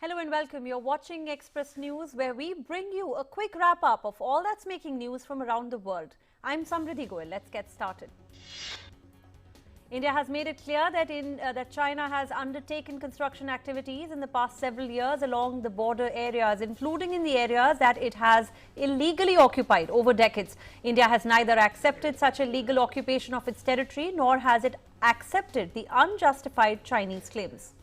Hello and welcome. You're watching Express News, where we bring you a quick wrap-up of all that's making news from around the world. I'm Samriddhi Goel. Let's get started. India has made it clear that China has undertaken construction activities in the past several years along the border areas, including in the areas that it has illegally occupied over decades. India has neither accepted such illegal occupation of its territory nor has it accepted the unjustified Chinese claims.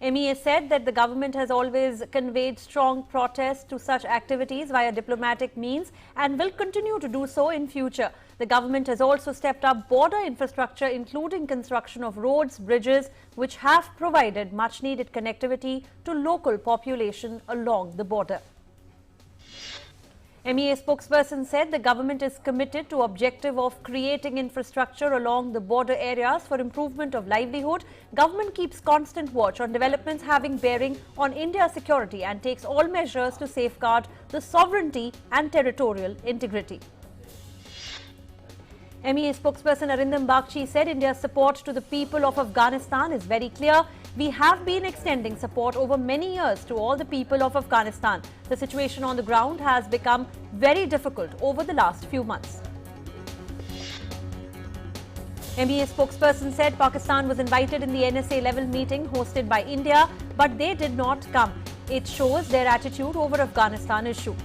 MEA said that the government has always conveyed strong protest to such activities via diplomatic means and will continue to do so in future. The government has also stepped up border infrastructure, including construction of roads, bridges, which have provided much needed connectivity to local population along the border. MEA spokesperson said the government is committed to objective of creating infrastructure along the border areas for improvement of livelihood. Government keeps constant watch on developments having bearing on India's security and takes all measures to safeguard the sovereignty and territorial integrity. MEA spokesperson Arindam Bagchi said India's support to the people of Afghanistan is very clear. We have been extending support over many years to all the people of Afghanistan. The situation on the ground has become very difficult over the last few months. MEA spokesperson said Pakistan was invited in the NSA level meeting hosted by India, but they did not come. It shows their attitude over Afghanistan issue.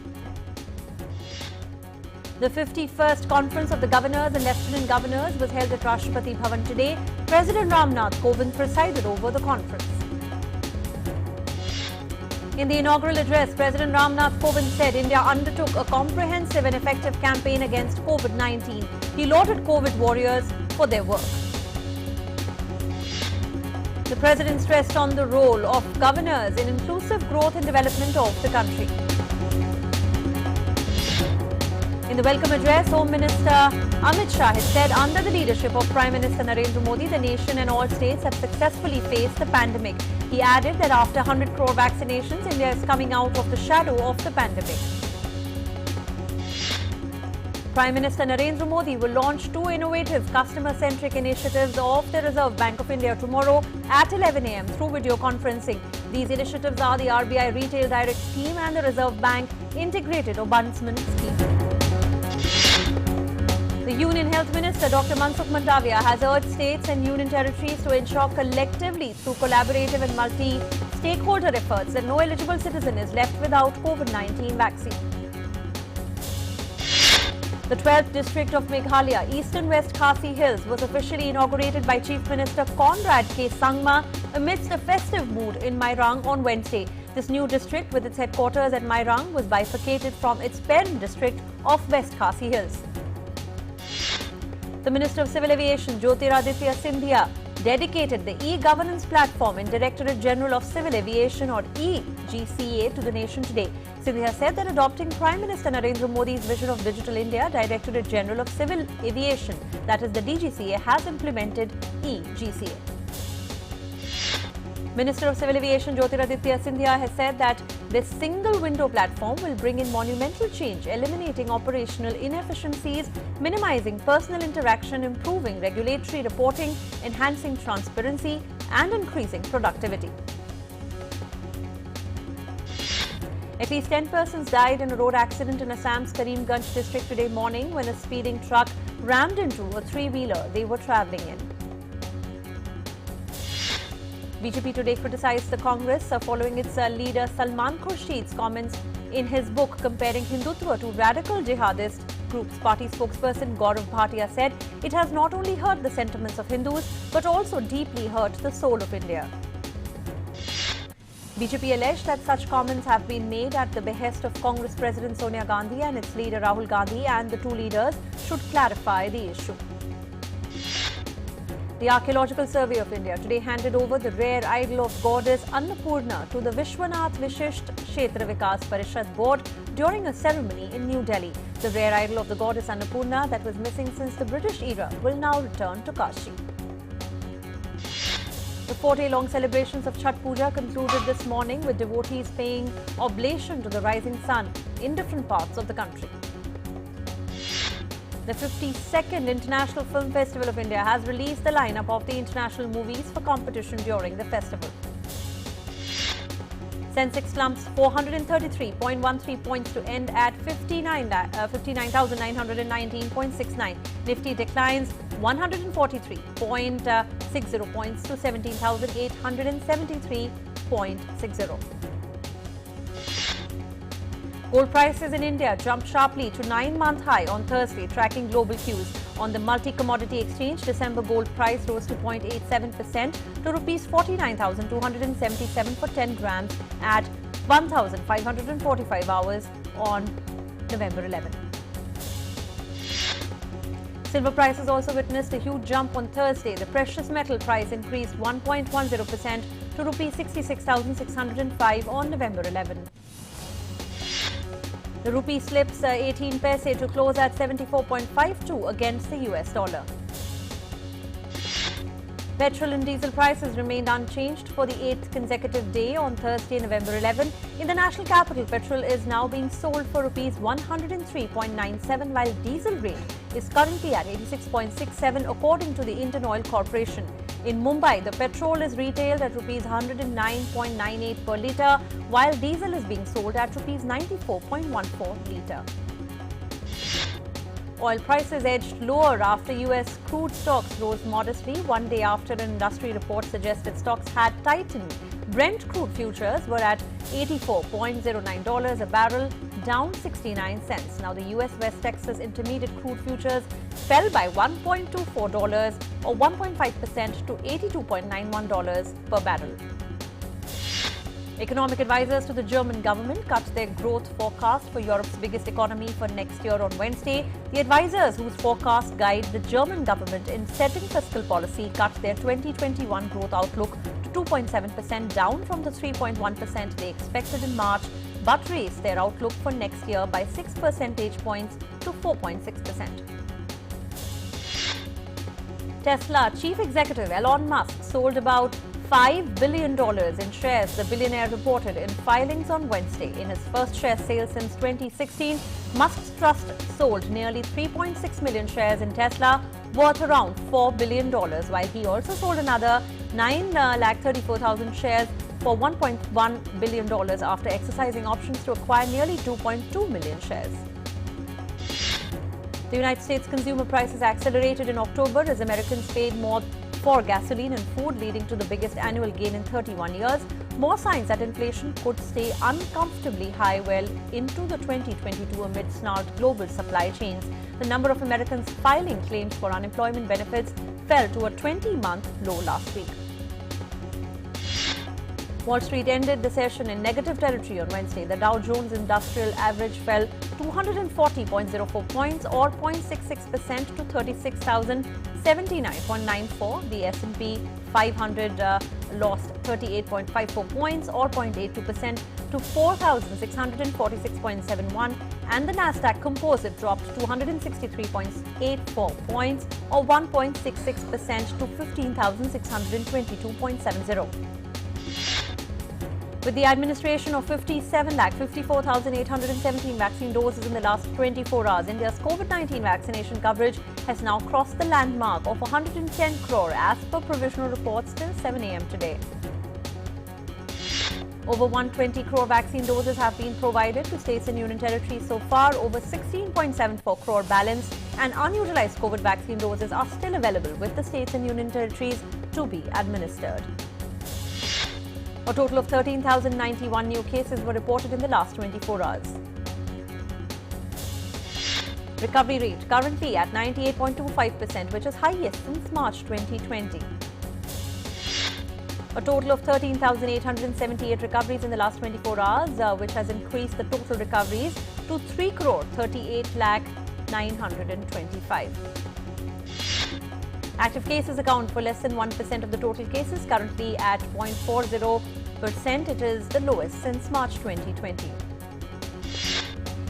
The 51st Conference of the Governors and Lieutenant Governors was held at Rashtrapati Bhavan today. President Ramnath Kovind presided over the conference. In the inaugural address, President Ramnath Kovind said India undertook a comprehensive and effective campaign against COVID-19. He lauded COVID warriors for their work. The President stressed on the role of governors in inclusive growth and development of the country. In the welcome address, Home Minister Amit Shah has said under the leadership of Prime Minister Narendra Modi, the nation and all states have successfully faced the pandemic. He added that after 100 crore vaccinations, India is coming out of the shadow of the pandemic. Prime Minister Narendra Modi will launch two innovative customer-centric initiatives of the Reserve Bank of India tomorrow at 11 a.m. through video conferencing. These initiatives are the RBI Retail Direct Scheme and the Reserve Bank Integrated Ombudsman Scheme. The Union Health Minister Dr. Mansukh Mandavia has urged states and union territories to ensure collectively through collaborative and multi-stakeholder efforts that no eligible citizen is left without COVID-19 vaccine. The 12th district of Meghalaya, Eastern West Khasi Hills, was officially inaugurated by Chief Minister Conrad K. Sangma amidst a festive mood in Mairang on Wednesday. This new district, with its headquarters at Mairang, was bifurcated from its parent district of West Khasi Hills. The Minister of Civil Aviation, Jyotiraditya Scindia, dedicated the e-governance platform in Directorate General of Civil Aviation, or EGCA, to the nation today. Scindia said that adopting Prime Minister Narendra Modi's vision of Digital India, Directorate General of Civil Aviation, that is the DGCA, has implemented EGCA. Minister of Civil Aviation Jyotiraditya Scindia has said that this single window platform will bring in monumental change, eliminating operational inefficiencies, minimizing personal interaction, improving regulatory reporting, enhancing transparency and increasing productivity. At least 10 persons died in a road accident in Assam's Karimganj district today morning when a speeding truck rammed into a three-wheeler they were travelling in. BJP today criticized the Congress following its leader Salman Khurshid's comments in his book comparing Hindutva to radical jihadist groups. Party spokesperson Gaurav Bhatia said it has not only hurt the sentiments of Hindus but also deeply hurt the soul of India. BJP alleged that such comments have been made at the behest of Congress President Sonia Gandhi and its leader Rahul Gandhi, and the two leaders should clarify the issue. The Archaeological Survey of India today handed over the rare idol of goddess Annapurna to the Vishwanath Vishisht Kshetra Vikas Parishad Board during a ceremony in New Delhi. The rare idol of the goddess Annapurna that was missing since the British era will now return to Kashi. The 4-day-long celebrations of Chhath Puja concluded this morning with devotees paying oblation to the rising sun in different parts of the country. The 52nd International Film Festival of India has released the lineup of the international movies for competition during the festival. Sensex slumps 433.13 points to end at 59,919.69. Nifty declines 143.60 points to 17,873.60. Gold prices in India jumped sharply to 9-month high on Thursday, tracking global cues. On the multi-commodity exchange, December gold price rose to 0.87% to rupees 49,277 for 10 grams at 1,545 hours on November 11. Silver prices also witnessed a huge jump on Thursday. The precious metal price increased 1.10% to rupees 66,605 on November 11. The rupee slips 18 paise to close at 74.52 against the US dollar. Petrol and diesel prices remained unchanged for the 8th consecutive day on Thursday, November 11. In the national capital, petrol is now being sold for rupees 103.97, while diesel rate is currently at 86.67 according to the Indian Oil Corporation. In Mumbai, the petrol is retailed at rupees 109.98 per litre, while diesel is being sold at rupees 94.14 litre. Oil prices edged lower after US crude stocks rose modestly one day after an industry report suggested stocks had tightened. Brent crude futures were at $84.09 a barrel, down 69 cents. Now, the US West Texas Intermediate crude futures fell by $1.24 or 1.5% to $82.91 per barrel. Economic advisors to the German government cut their growth forecast for Europe's biggest economy for next year on Wednesday. The advisors, whose forecast guide the German government in setting fiscal policy, cut their 2021 growth outlook to 2.7%, down from the 3.1% they expected in March, but raised their outlook for next year by 6 percentage points to 4.6%. Tesla chief executive Elon Musk sold about $5 billion in shares, the billionaire reported in filings on Wednesday. In his first share sale since 2016, Musk's trust sold nearly 3.6 million shares in Tesla, worth around $4 billion, while he also sold another 934,000 shares for $1.1 billion after exercising options to acquire nearly 2.2 million shares. The United States consumer prices accelerated in October as Americans paid more for gasoline and food, leading to the biggest annual gain in 31 years. More signs that inflation could stay uncomfortably high well into the 2022 amid snarled global supply chains. The number of Americans filing claims for unemployment benefits fell to a 20-month low last week. Wall Street ended the session in negative territory on Wednesday. The Dow Jones Industrial Average fell 240.04 points or 0.66% to 36,079.94. The S&P 500 lost 38.54 points or 0.82% to 4,646.71, and the Nasdaq Composite dropped 263.84 points or 1.66% to 15,622.70. With the administration of 57,54,817 vaccine doses in the last 24 hours, India's COVID-19 vaccination coverage has now crossed the landmark of 110 crore as per provisional reports till 7 a.m. today. Over 120 crore vaccine doses have been provided to states and union territories so far. Over 16.74 crore balanced and unutilized COVID vaccine doses are still available with the states and union territories to be administered. A total of 13,091 new cases were reported in the last 24 hours. Recovery rate currently at 98.25%, which is highest since March 2020. A total of 13,878 recoveries in the last 24 hours, which has increased the total recoveries to 3,38,925. Active cases account for less than 1% of the total cases, currently at 0.40%. It is the lowest since March 2020.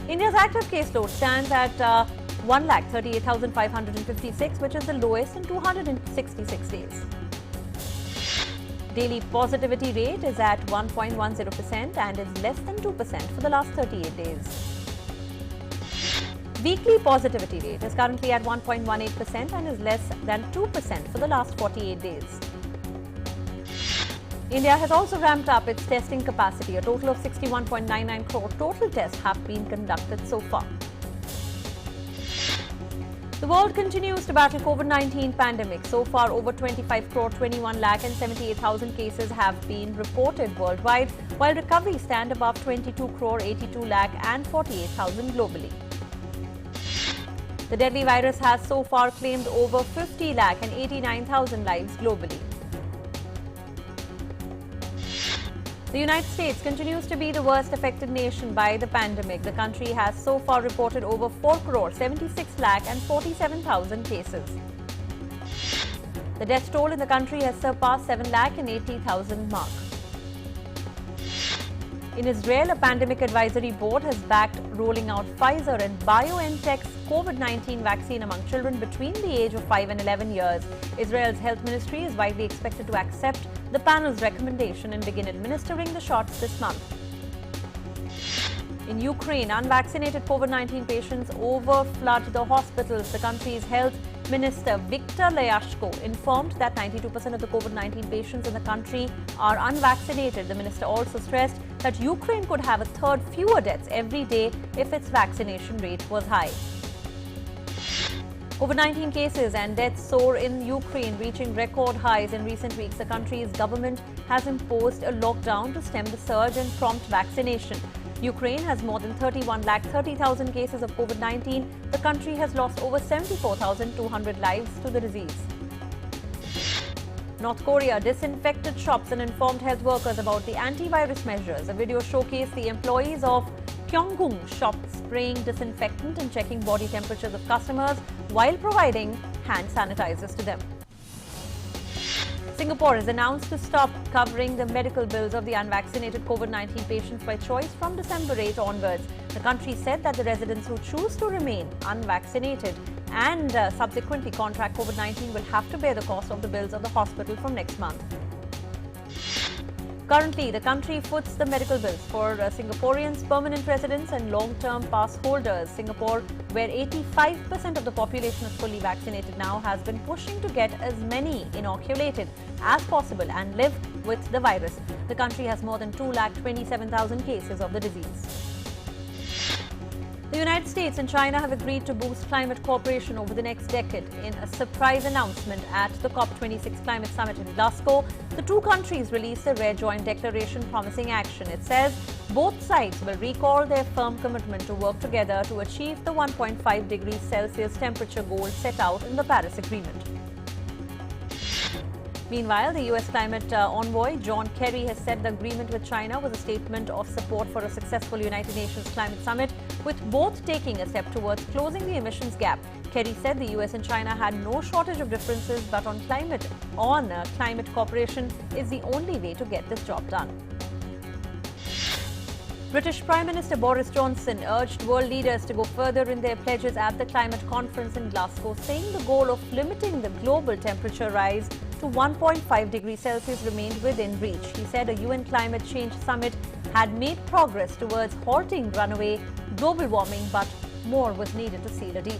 India's active caseload stands at 1,38,556, which is the lowest in 266 days. Daily positivity rate is at 1.10% and is less than 2% for the last 38 days. Weekly positivity rate is currently at 1.18% and is less than 2% for the last 48 days. India has also ramped up its testing capacity. A total of 61.99 crore total tests have been conducted so far. The world continues to battle COVID-19 pandemic. So far, over 25 crore 21 lakh and 78,000 cases have been reported worldwide, while recoveries stand above 22 crore 82 lakh and 48,000 globally. The deadly virus has so far claimed over 50 lakh and 89,000 lives globally. The United States continues to be the worst affected nation by the pandemic. The country has so far reported over 4 crore 76 lakh and 47,000 cases. The death toll in the country has surpassed 7 lakh and 80,000 mark. In Israel, a pandemic advisory board has backed rolling out Pfizer and BioNTech's COVID-19 vaccine among children between the age of 5 and 11 years. Israel's health ministry is widely expected to accept the panel's recommendation and begin administering the shots this month. In Ukraine, unvaccinated COVID-19 patients overflood the hospitals. The country's health minister, Viktor Layashko, informed that 92% of the COVID-19 patients in the country are unvaccinated. The minister also stressed that Ukraine could have a third fewer deaths every day if its vaccination rate was high. COVID-19 cases and deaths soar in Ukraine, reaching record highs in recent weeks. The country's government has imposed a lockdown to stem the surge and prompt vaccination. Ukraine has more than 31 lakh 30,000 cases of COVID-19. The country has lost over 74,200 lives to the disease. North Korea disinfected shops and informed health workers about the antivirus measures. A video showcased the employees of Pyongyang shop spraying disinfectant and checking body temperatures of customers while providing hand sanitizers to them. Singapore has announced to stop covering the medical bills of the unvaccinated COVID-19 patients by choice from December 8 onwards. The country said that the residents who choose to remain unvaccinated and subsequently contract COVID-19 will have to bear the cost of the bills of the hospital from next month. Currently, the country foots the medical bills for Singaporeans, permanent residents and long-term pass holders. Singapore, where 85% of the population is fully vaccinated now, has been pushing to get as many inoculated as possible and live with the virus. The country has more than 2,27,000 cases of the disease. The United States and China have agreed to boost climate cooperation over the next decade. In a surprise announcement at the COP26 Climate Summit in Glasgow, the two countries released a rare joint declaration promising action. It says both sides will recall their firm commitment to work together to achieve the 1.5 degrees Celsius temperature goal set out in the Paris Agreement. Meanwhile, the U.S. climate envoy John Kerry has said the agreement with China was a statement of support for a successful United Nations climate summit, with both taking a step towards closing the emissions gap. Kerry said the U.S. and China had no shortage of differences, but on climate cooperation is the only way to get this job done. British Prime Minister Boris Johnson urged world leaders to go further in their pledges at the climate conference in Glasgow, saying the goal of limiting the global temperature rise to 1.5 degrees Celsius remained within reach. He said a UN climate change summit had made progress towards halting runaway global warming, but more was needed to seal a deal.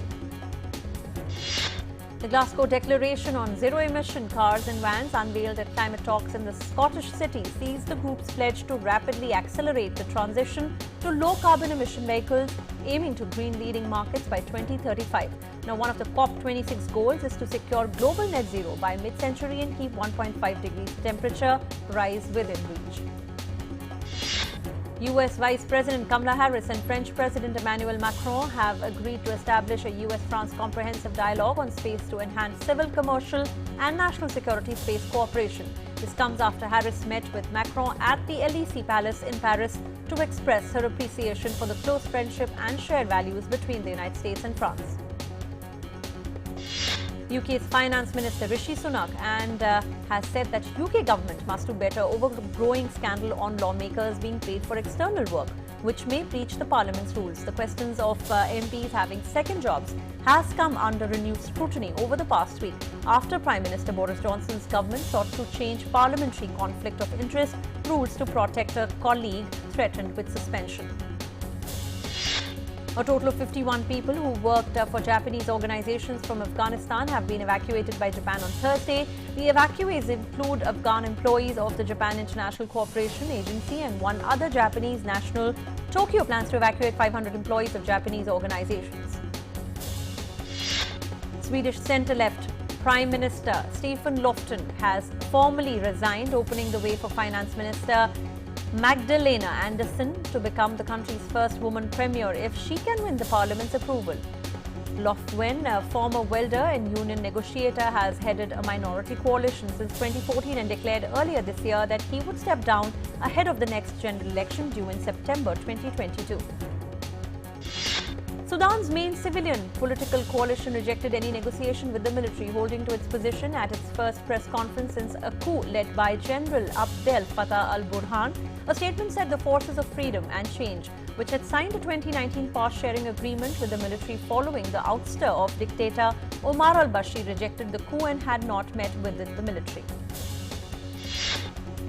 The Glasgow Declaration on Zero-Emission Cars and Vans, unveiled at climate talks in the Scottish city, sees the group's pledge to rapidly accelerate the transition to low-carbon emission vehicles, aiming to green leading markets by 2035. Now, one of the COP26 goals is to secure global net zero by mid-century and keep 1.5 degrees temperature rise within reach. US Vice President Kamala Harris and French President Emmanuel Macron have agreed to establish a US-France comprehensive dialogue on space to enhance civil, commercial and national security space cooperation. This comes after Harris met with Macron at the Élysée Palace in Paris to express her appreciation for the close friendship and shared values between the United States and France. UK's Finance Minister Rishi Sunak has said that UK government must do better over the growing scandal on lawmakers being paid for external work, which may breach the Parliament's rules. The questions of MPs having second jobs has come under renewed scrutiny over the past week after Prime Minister Boris Johnson's government sought to change parliamentary conflict of interest rules to protect a colleague threatened with suspension. A total of 51 people who worked for Japanese organizations from Afghanistan have been evacuated by Japan on Thursday. The evacuees include Afghan employees of the Japan International Cooperation Agency and one other Japanese national. Tokyo plans to evacuate 500 employees of Japanese organizations. Swedish centre-left Prime Minister Stefan Löfven has formally resigned, opening the way for Finance Minister Magdalena Andersson to become the country's first woman premier if she can win the parliament's approval. Löfven, a former welder and union negotiator, has headed a minority coalition since 2014 and declared earlier this year that he would step down ahead of the next general election due in September 2022. Sudan's main civilian political coalition rejected any negotiation with the military, holding to its position at its first press conference since a coup led by General Abdel Fattah al-Burhan. A statement said the Forces of Freedom and Change, which had signed a 2019 power-sharing agreement with the military following the ouster of dictator Omar al-Bashir, rejected the coup and had not met with the military.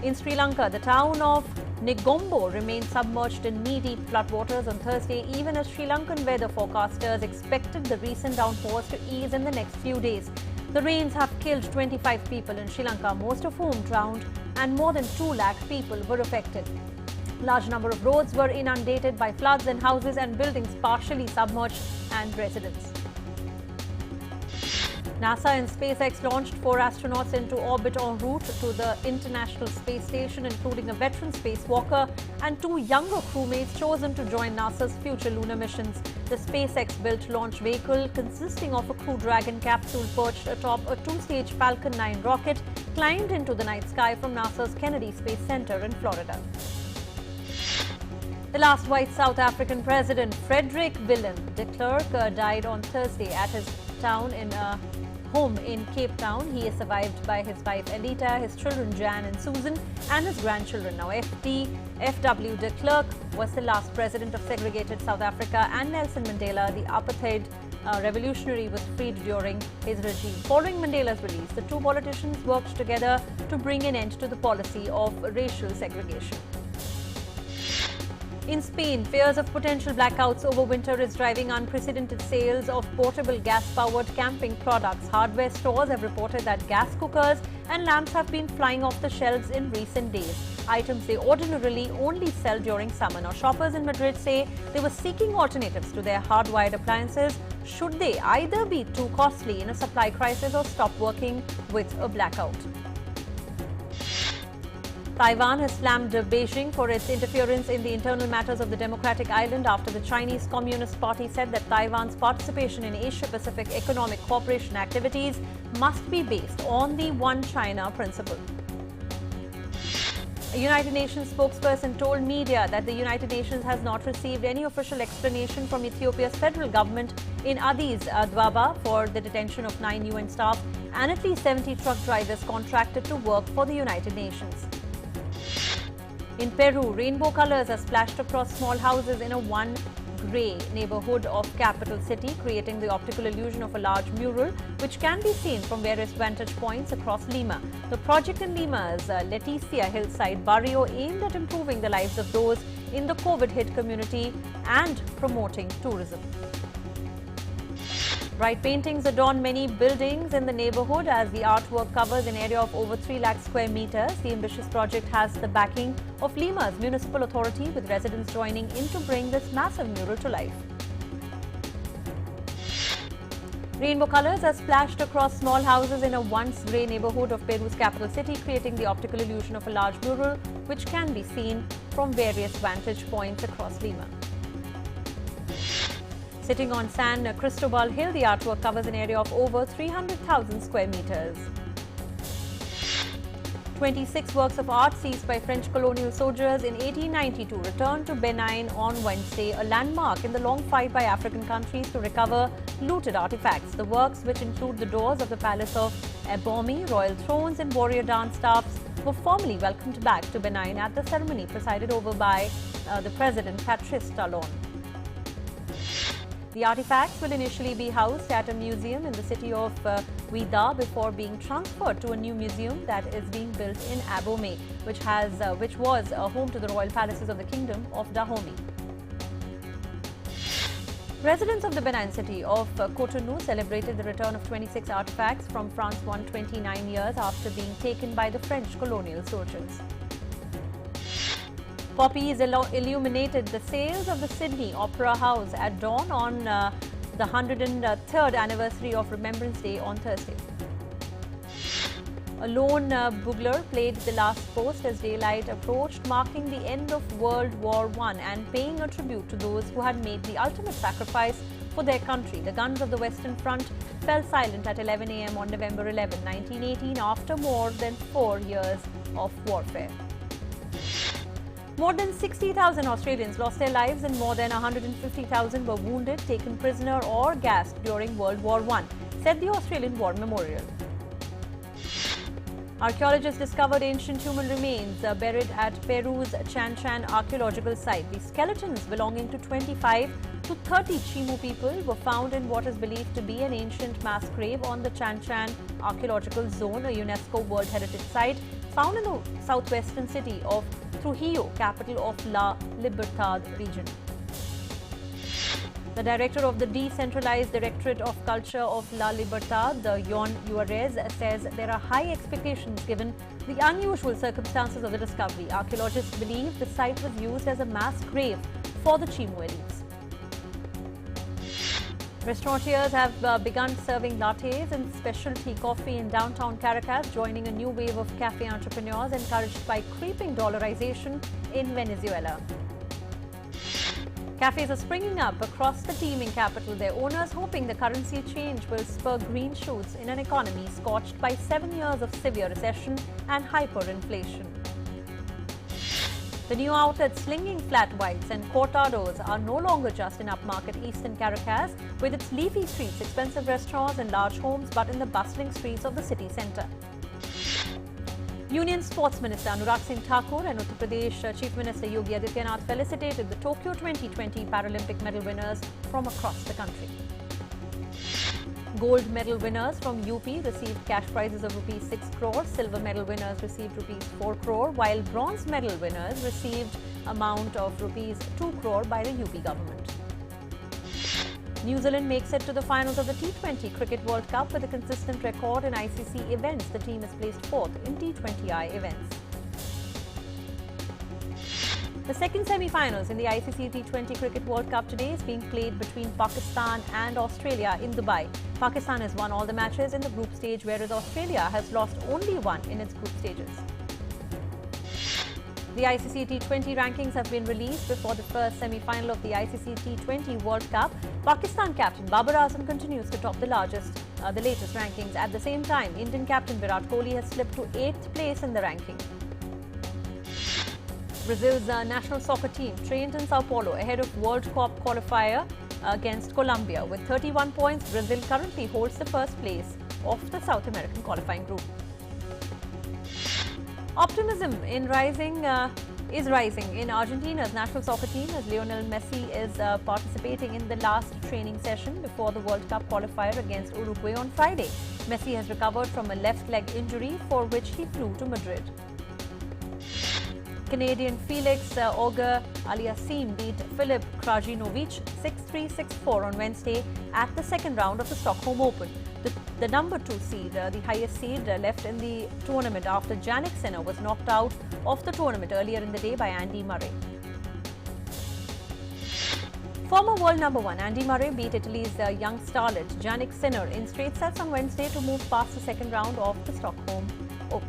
In Sri Lanka, the town of Negombo remained submerged in knee-deep floodwaters on Thursday, even as Sri Lankan weather forecasters expected the recent downpours to ease in the next few days. The rains have killed 25 people in Sri Lanka, most of whom drowned, and more than 2 lakh people were affected. Large number of roads were inundated by floods and houses and buildings partially submerged and residents. NASA and SPACEX launched 4 astronauts into orbit en route to the International Space Station, including a veteran spacewalker and 2 younger crewmates chosen to join NASA's future lunar missions. The SpaceX-built launch vehicle, consisting of a Crew Dragon capsule perched atop a 2-stage Falcon 9 rocket, climbed into the night sky from NASA's Kennedy Space Center in Florida. The last white South African president, Frederick Willem de Klerk, died on Thursday at his home in Cape Town. He is survived by his wife Elita, his children Jan and Susan, and his grandchildren. Now, F.W. de Klerk was the last president of segregated South Africa, and Nelson Mandela, the apartheid revolutionary, was freed during his regime. Following Mandela's release, the 2 politicians worked together to bring an end to the policy of racial segregation. In Spain, fears of potential blackouts over winter is driving unprecedented sales of portable gas-powered camping products. Hardware stores have reported that gas cookers and lamps have been flying off the shelves in recent days, items they ordinarily only sell during summer. Now, shoppers in Madrid say they were seeking alternatives to their hardwired appliances should they either be too costly in a supply crisis or stop working with a blackout. Taiwan has slammed Beijing for its interference in the internal matters of the democratic island after the Chinese Communist Party said that Taiwan's participation in Asia-Pacific Economic Cooperation activities must be based on the One China principle. A United Nations spokesperson told media that the United Nations has not received any official explanation from Ethiopia's federal government in Addis Ababa for the detention of 9 UN staff and at least 70 truck drivers contracted to work for the United Nations. In Peru, rainbow colors are splashed across small houses in a one-grey neighborhood of capital city, creating the optical illusion of a large mural, which can be seen from various vantage points across Lima. The project in Lima's Leticia hillside barrio aimed at improving the lives of those in the COVID-hit community and promoting tourism. Bright paintings adorn many buildings in the neighborhood as the artwork covers an area of over 3 lakh square meters. The ambitious project has the backing of Lima's municipal authority, with residents joining in to bring this massive mural to life. Rainbow colors are splashed across small houses in a once grey neighborhood of Peru's capital city, creating the optical illusion of a large mural, which can be seen from various vantage points across Lima. Sitting on San Cristobal Hill, the artwork covers an area of over 300,000 square meters. 26 works of art seized by French colonial soldiers in 1892 returned to Benin on Wednesday, a landmark in the long fight by African countries to recover looted artifacts. The works, which include the doors of the Palace of Ebomey, royal thrones and warrior dance staffs, were formally welcomed back to Benin at the ceremony presided over by the President Patrice Talon. The artifacts will initially be housed at a museum in the city of Ouidah before being transferred to a new museum that is being built in Abomey, which was home to the royal palaces of the Kingdom of Dahomey. Residents of the Benin city of Cotonou celebrated the return of 26 artifacts from France 129 years after being taken by the French colonial soldiers. Poppies illuminated the sails of the Sydney Opera House at dawn on the 103rd anniversary of Remembrance Day on Thursday. A lone bugler played the last post as daylight approached, marking the end of World War I and paying a tribute to those who had made the ultimate sacrifice for their country. The guns of the Western Front fell silent at 11 a.m. on November 11, 1918, after more than 4 years of warfare. More than 60,000 Australians lost their lives and more than 150,000 were wounded, taken prisoner or gassed during World War I, said the Australian War Memorial. Archaeologists discovered ancient human remains buried at Peru's Chan Chan archaeological site. The skeletons belonging to 25 to 30 Chimu people were found in what is believed to be an ancient mass grave on the Chan Chan archaeological zone, a UNESCO World Heritage Site found in the southwestern city of Trujillo, capital of La Libertad region. The director of the Decentralized Directorate of Culture of La Libertad, UNVEIL, says there are high expectations given the unusual circumstances of the discovery. Archaeologists believe the site was used as a mass grave for the Chimu elites. Restaurateurs have begun serving lattes and specialty coffee in downtown Caracas, joining a new wave of cafe entrepreneurs encouraged by creeping dollarization in Venezuela. Cafes are springing up across the teeming capital, their owners hoping the currency change will spur green shoots in an economy scorched by 7 years of severe recession and hyperinflation. The new outlets slinging flat whites and cortados are no longer just in upmarket eastern Caracas with its leafy streets, expensive restaurants and large homes, but in the bustling streets of the city centre. Union Sports Minister Anurag Singh Thakur and Uttar Pradesh Chief Minister Yogi Adityanath felicitated the Tokyo 2020 Paralympic medal winners from across the country. Gold medal winners from UP received cash prizes of rupees 6 crore, silver medal winners received rupees 4 crore, while bronze medal winners received amount of rupees 2 crore by the UP government. New Zealand makes it to the finals of the T20 Cricket World Cup with a consistent record in ICC events. The team is placed 4th in T20I events. The second semi-finals in the ICC T20 Cricket World Cup today is being played between Pakistan and Australia in Dubai. Pakistan has won all the matches in the group stage, whereas Australia has lost only one in its group stages. The ICC T20 rankings have been released before the first semi-final of the ICC T20 World Cup. Pakistan captain Babar Azam continues to top the latest rankings. At the same time, Indian captain Virat Kohli has slipped to 8th place in the ranking. Brazil's national soccer team trained in Sao Paulo ahead of World Cup qualifier against Colombia. With 31 points, Brazil currently holds the first place of the South American qualifying group. Optimism is rising in Argentina's national soccer team as Lionel Messi is participating in the last training session before the World Cup qualifier against Uruguay on Friday. Messi has recovered from a left leg injury for which he flew to Madrid. Canadian Felix Auger-Aliassime beat Filip Krajinovic 6-3, 6-4 on Wednesday at the second round of the Stockholm Open. The number 2 seed, the highest seed, left in the tournament after Jannik Sinner was knocked out of the tournament earlier in the day by Andy Murray. Former world number 1 Andy Murray beat Italy's young starlet Jannik Sinner in straight sets on Wednesday to move past the second round of the Stockholm Open.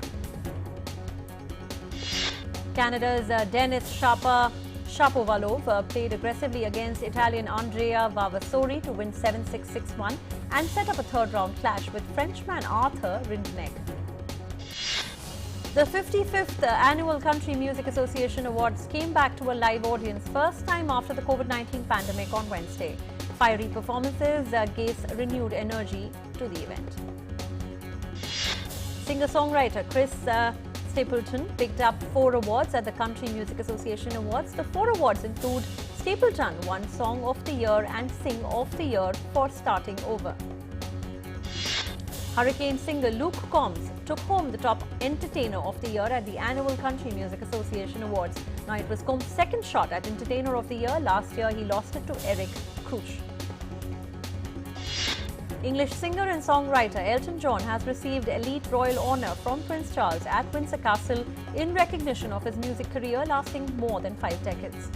Canada's Denis Shapovalov played aggressively against Italian Andrea Vavassori to win 7-6, 6-1 and set up a third-round clash with Frenchman Arthur Rindeneck. The 55th Annual Country Music Association Awards came back to a live audience first time after the COVID-19 pandemic on Wednesday. Fiery performances gave renewed energy to the event. Singer-songwriter Chris Stapleton picked up 4 awards at the Country Music Association Awards. The 4 awards include Stapleton won Song of the Year and Sing of the Year for Starting Over. Hurricane singer Luke Combs took home the top Entertainer of the Year at the annual Country Music Association Awards. Now, it was Combs' second shot at Entertainer of the Year. Last year, he lost it to Eric Crouch. English singer and songwriter Elton John has received elite royal honour from Prince Charles at Windsor Castle in recognition of his music career lasting more than 5 decades.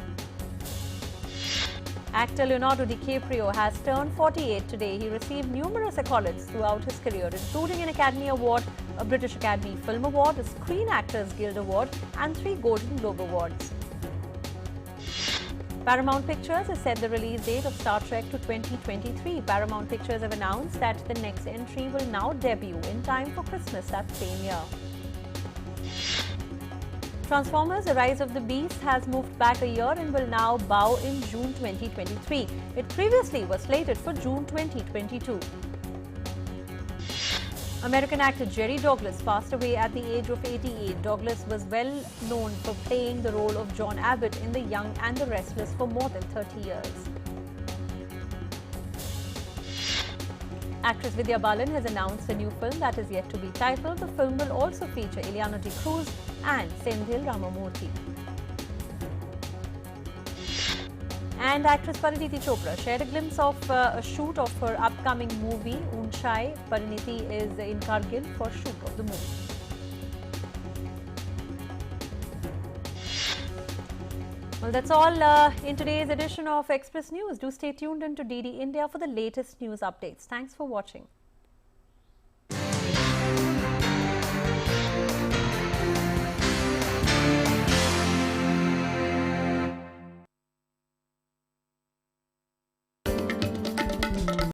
Actor Leonardo DiCaprio has turned 48 today. He received numerous accolades throughout his career, including an Academy Award, a British Academy Film Award, a Screen Actors Guild Award, and 3 Golden Globe Awards. Paramount Pictures has set the release date of Star Trek to 2023. Paramount Pictures have announced that the next entry will now debut in time for Christmas that same year. Transformers: The Rise of the Beast has moved back a year and will now bow in June 2023. It previously was slated for June 2022. American actor Jerry Douglas passed away at the age of 88. Douglas was well known for playing the role of John Abbott in The Young and the Restless for more than 30 years. Actress Vidya Balan has announced a new film that is yet to be titled. The film will also feature Ileana D'Cruz and Senthil Ramamurthy. And actress Pariniti Chopra shared a glimpse of a shoot of her upcoming movie, Unchai. Pariniti is in Kargil for shoot of the movie. Well, that's all in today's edition of Express News. Do stay tuned into DD India for the latest news updates. Thanks for watching.